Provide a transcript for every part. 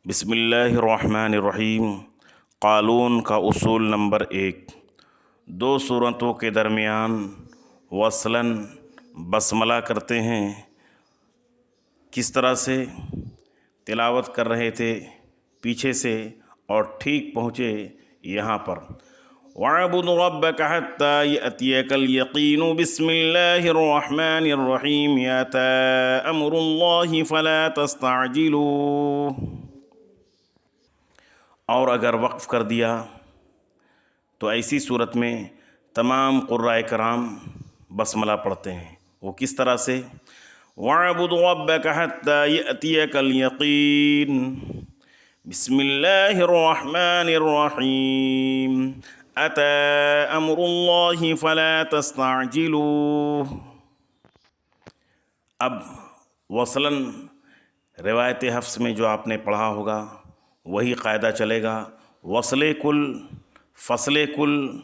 بسم اللہ الرحمن الرحیم۔ قالون کا اصول نمبر 1، دو صورتوں کے درمیان وصلاً بسملہ کرتے ہیں۔ کس طرح سے تلاوت کر رہے تھے پیچھے سے اور ٹھیک پہنچے یہاں پر، وَاعْبُدْ رَبَّكَ حَتَّى يَأْتِيَكَ الْيَقِينُ بسم اللہ الرحمن الرحیم أَتَى أَمْرُ اللَّهِ فَلَا تَسْتَعْجِلُوهُ۔ اور اگر وقف کر دیا تو ایسی صورت میں تمام قرائے کرام بسملہ پڑھتے ہیں۔ وہ کس طرح سے؟ وَاعْبُدْ رَبَّكَ حَتَّى يَأْتِيَكَ الْيَقِينُ بسم اللہ الرحمن الرحیم أَتَى أَمْرُ اللَّهِ فَلَا تَسْتَعْجِلُوهُ۔ اب وصلاً روایت حفص میں جو آپ نے پڑھا ہوگا وہی قاعدہ چلے گا۔ وصل کل، فصل کل،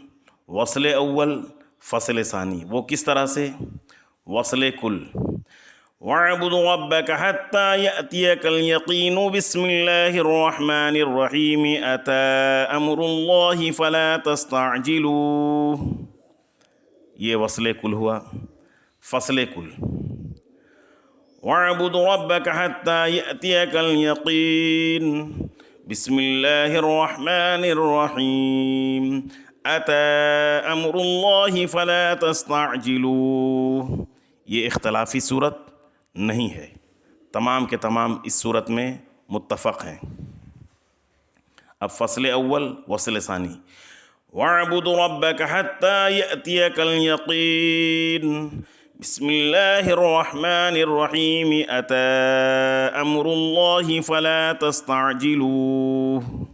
وصل اول، فصل ثانی۔ وہ کس طرح سے؟ وصل کل، وَاعْبُدْ رَبَّكَ حَتَّى يَأْتِيَكَ الْيَقِينُ بسم اللہ الرحمن الرحیم أَتَى أَمْرُ اللَّهِ فَلَا تَسْتَعْجِلُوهُ۔ یہ وصل کل ہوا۔ فصل کل، وَاعْبُدْ رَبَّكَ حَتَّى يَأْتِيَكَ الْيَقِينُ بسم اللہ الرحمن الرحیم أَتَى أَمْرُ اللَّهِ فَلَا تَسْتَعْجِلُوهُ۔ یہ اختلافی صورت نہیں ہے، تمام کے تمام اس صورت میں متفق ہیں۔ اب فصل اول، وصل ثانی، وَاعْبُدْ رَبَّكَ حَتَّى يَأْتِيَكَ الْيَقِينُ بسم اللہ الرحمن الرحیم أَتَى أَمْرُ اللَّهِ فَلَا تَسْتَعْجِلُوهُ۔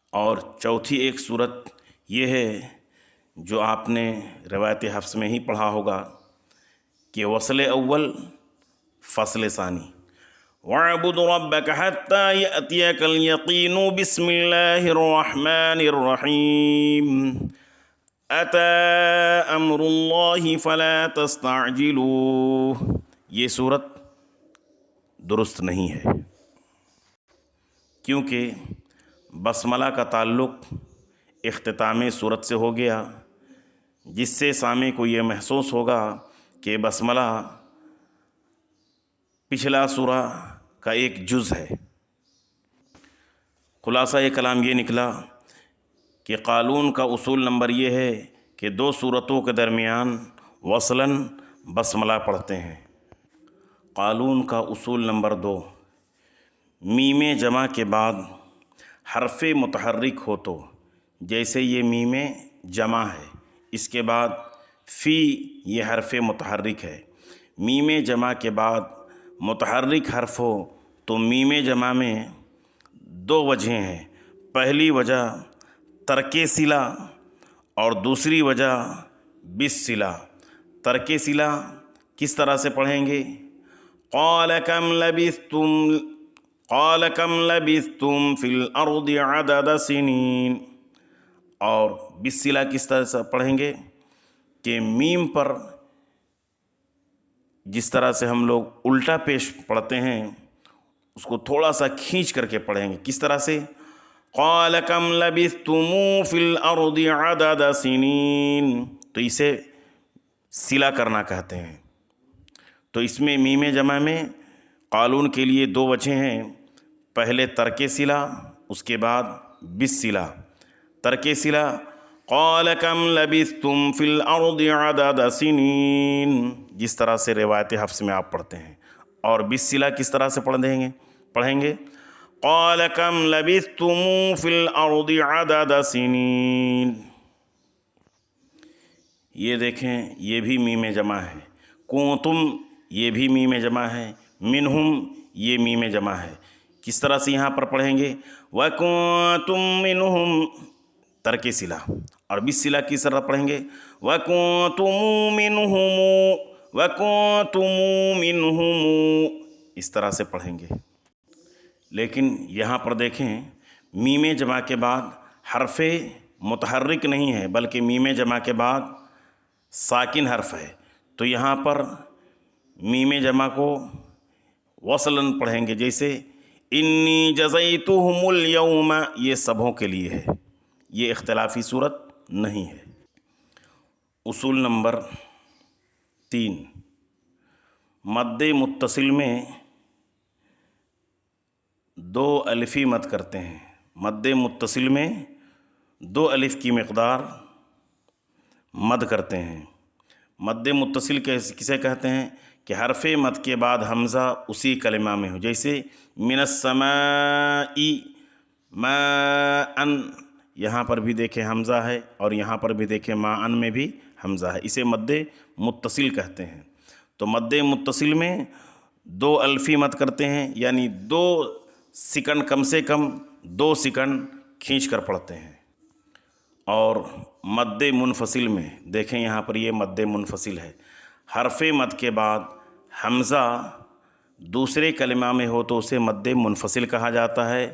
اور چوتھی ایک صورت یہ ہے جو آپ نے روایت حفص میں ہی پڑھا ہوگا کہ وصل اول، فصل ثانی، وَاعْبُدْ رَبَّكَ حَتَّى يَأْتِيَكَ الْيَقِينُ بسم اللہ الرحمن الرحیم أَتَى أَمْرُ اللَّهِ فَلَا تَسْتَعْجِلُوهُ۔ یہ صورت درست نہیں ہے، کیونکہ بسملہ کا تعلق اختتام صورت سے ہو گیا، جس سے سامع کو یہ محسوس ہوگا کہ بسملہ پچھلا سورہ کا ایک جز ہے۔ خلاصہ یہ کلام یہ نکلا کہ قالون کا اصول نمبر یہ ہے کہ دو صورتوں کے درمیان وصلاً بسملہ پڑھتے ہیں۔ قالون کا اصول نمبر 2، میم جمع کے بعد حرف متحرک ہو تو، جیسے یہ میم جمع ہے، اس کے بعد فی یہ حرف متحرک ہے۔ میم جمع کے بعد متحرک حرف ہو تو میم جمع میں دو وجہیں ہیں۔ پہلی وجہ ترک صلہ اور دوسری وجہ بالصلہ۔ ترک صلہ کس طرح سے پڑھیں گے؟ قال کم لبثتم فی الارض عدد سنین۔ اور بالصلہ کس طرح سے پڑھیں گے کہ میم پر جس طرح سے ہم لوگ الٹا پیش پڑھتے ہیں اس کو تھوڑا سا کھینچ کر کے پڑھیں گے۔ کس طرح سے؟ قال کم لبثتم فی الارض عدد سنین، تو اسے صلہ کرنا کہتے ہیں۔ تو اس میں میم جمع میں قالون کے لیے دو وجہیں ہیں، پہلے ترک صلہ، اس کے بعد بالصلہ۔ ترک صلہ قال کم لبثتم فی الارض عدد سنین، جس طرح سے روایت حفص میں آپ پڑھتے ہیں، اور بالصلہ کس طرح سے پڑھیں گے؟ قال کم لبثتم فی الارض عدد سنین۔ یہ دیکھیں، یہ بھی میم جمع ہے۔ کنتم یہ بھی میم جمع ہے۔ منہم یہ میم جمع ہے۔ کس طرح سے یہاں پر پڑھیں گے؟ وَكُنْتُم مِّنْهُمْ، ترک صلہ، اور بالصلہ کس طرح پڑھیں گے؟ وَكُنْتُم مِّنْهُمْ، اس طرح سے پڑھیں گے۔ لیکن یہاں پر دیکھیں، میم جمع کے بعد حرف متحرک نہیں ہے بلکہ میم جمع کے بعد ساکن حرف ہے، تو یہاں پر میم جمع کو وصلاً پڑھیں گے، جیسے انی جزیتہم الیوم، یہ سبوں کے لیے ہے، یہ اختلافی صورت نہیں ہے۔ اصول نمبر 3، مد متصل میں دو الفی مد کرتے ہیں۔ مد متصل میں 2 الف کی مقدار مد کرتے ہیں۔ مد متصل کسے کہتے ہیں؟ کہ حرف مد کے بعد حمزہ اسی کلمہ میں ہو، جیسے من السماء ماء، یہاں پر بھی دیکھیں حمزہ ہے اور یہاں پر بھی دیکھیں ماء میں بھی حمزہ ہے، اسے مد متصل کہتے ہیں۔ تو مد متصل میں 2 الفی مد کرتے ہیں، یعنی 2 سیکنڈ، کم سے کم 2 سیکنڈ کھینچ کر پڑھتے ہیں۔ اور مد منفصل میں دیکھیں یہاں پر یہ مد منفصل ہے، حرف مد کے بعد حمزہ دوسرے کلمہ میں ہو تو اسے مد منفصل کہا جاتا ہے،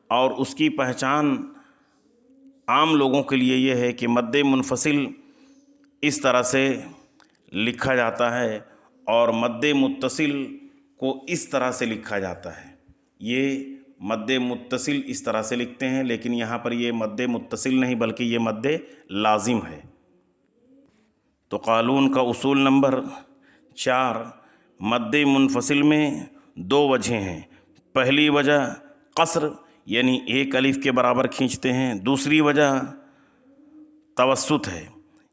اور اس کی پہچان عام لوگوں کے لیے یہ ہے کہ مد منفصل اس طرح سے لکھا جاتا ہے اور مد متصل کو اس طرح سے لکھا جاتا ہے۔ یہ مد متصل اس طرح سے لکھتے ہیں، لیکن یہاں پر یہ مد متصل نہیں بلکہ یہ مد لازم ہے۔ تو قالون کا اصول نمبر 4، مد منفصل میں 2 وجہیں ہیں۔ پہلی وجہ قصر، یعنی 1 الف کے برابر کھینچتے ہیں۔ دوسری وجہ توسط ہے،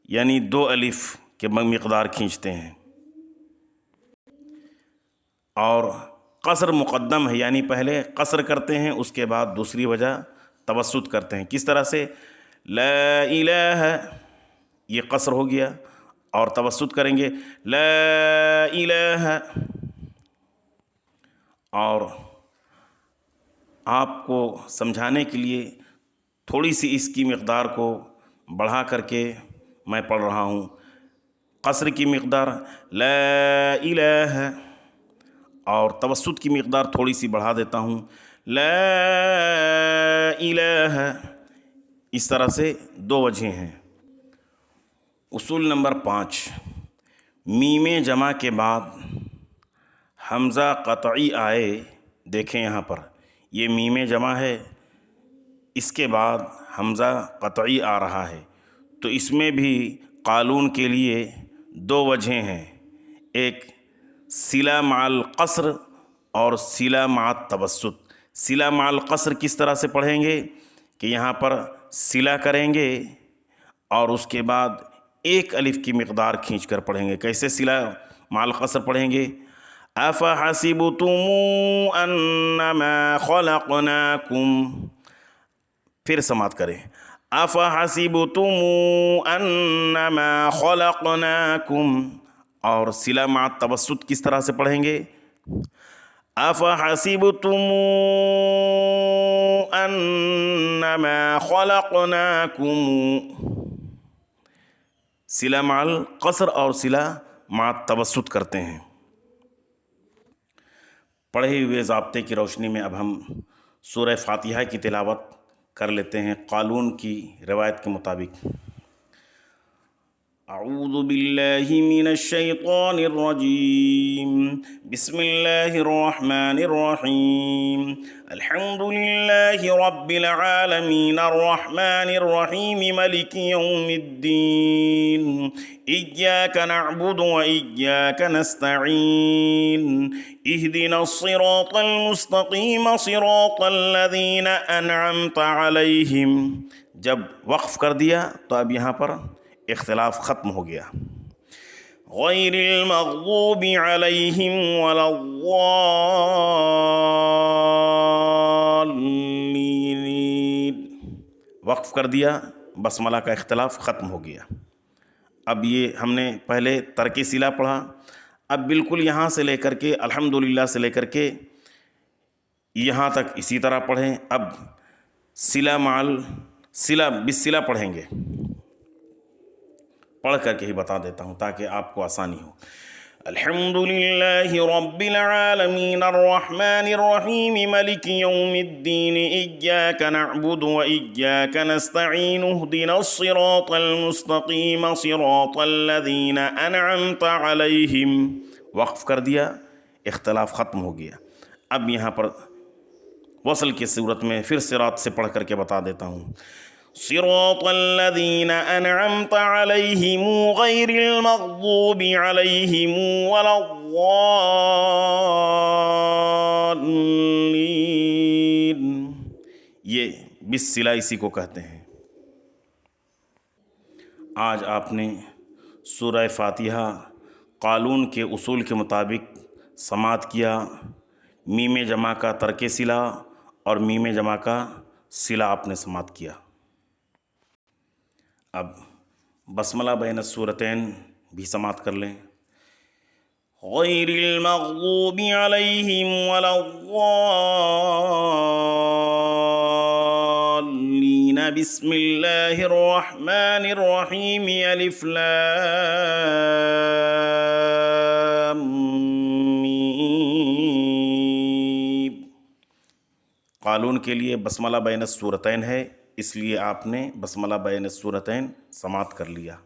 یعنی 2 الف کے مقدار کھینچتے ہیں۔ اور قصر مقدم ہے، یعنی پہلے قصر کرتے ہیں، اس کے بعد دوسری وجہ توسط کرتے ہیں۔ کس طرح سے؟ لا الہ، یہ قصر ہو گیا، اور توسط کریں گے لا الہ۔ اور آپ کو سمجھانے کے لیے تھوڑی سی اس کی مقدار کو بڑھا کر کے میں پڑھ رہا ہوں۔ قصر کی مقدار لا الہ، اور توسط کی مقدار تھوڑی سی بڑھا دیتا ہوں لا الہ۔ اس طرح سے 2 وجہیں ہیں۔ اصول نمبر 5، میم جمع کے بعد حمزہ قطعی آئے، دیکھیں یہاں پر یہ میم جمع ہے، اس کے بعد حمزہ قطعی آ رہا ہے، تو اس میں بھی قالون کے لیے 2 وجہیں ہیں، ایک صلہ مع القصر اور صلہ مع التوسط۔ صلہ مع القصر کس طرح سے پڑھیں گے کہ یہاں پر صلہ کریں گے اور اس کے بعد 1 الف کی مقدار کھینچ کر پڑھیں گے۔ کیسے صلہ مع القصر پڑھیں گے؟ افحسبتم انما خلقناکم، پھر سماعت کریں، افحسبتم انما خلقناکم۔ اور صلہ مع التوسط کس طرح سے پڑھیں گے؟ افحسبتم انما خلقناکم۔ صلہ مع القصر اور صلہ مع التوسط کرتے ہیں۔ پڑھے ہوئے ضابطے کی روشنی میں اب ہم سورہ فاتحہ کی تلاوت کر لیتے ہیں قالون کی روایت کے مطابق۔ اعوذ باللہ من الشیطان الرجیم، بسم اللہ الرحمن الرحیم، الحمد للہ رب العالمین، الرحمن الرحیم، ملک یوم الدین، ایاک نعبد و ایاک نستعین، اہدنا الصراط المستقیم، صراط الذین انعمت علیہم۔ جب وقف کر دیا تو اب یہاں پر اختلاف ختم ہو گیا۔ غیر المغضوب علیہم ولا الضالین، وقف کر دیا، بسملہ کا اختلاف ختم ہو گیا۔ اب یہ ہم نے پہلے ترک صلہ پڑھا، اب بالکل یہاں سے لے کر کے الحمدللہ سے لے کر کے یہاں تک اسی طرح پڑھیں۔ اب صلہ مع صلہ بالصلہ پڑھیں گے، پڑھ کر کے ہی بتا دیتا ہوں تاکہ آپ کو آسانی ہو۔ الحمد للہ رب العالمین، الرحمن الرحیم، ملک یوم الدین، ایاک نعبد و ایاک نستعین، اہدنا الصراط المستقیم، صراط الذین انعمت علیہم۔ وقف کر دیا، اختلاف ختم ہو گیا۔ اب یہاں پر وصل کی صورت میں پھر صراط سے پڑھ کر کے بتا دیتا ہوں. صراط الذین انعمت علیہم غیر المغضوب علیہم ولا الضالین. یہ بالصلہ اسی کو کہتے ہیں. آج آپ نے سورہ فاتحہ قالون کے اصول کے مطابق سماعت کیا. میم جمع کا ترک صلہ اور میم جمع کا صلہ آپ نے سماعت کیا. اب بسملہ بین السورتین بھی سماعت کر لیں. غیر المغضوب علیہم ولا الضالین. بسم اللہ الرحمن الرحیم. الف لام میم. قالون کے لیے بسملہ بین السورتین ہے، اس لیے آپ نے بسملہ بین السورتین سماعت کر لیا.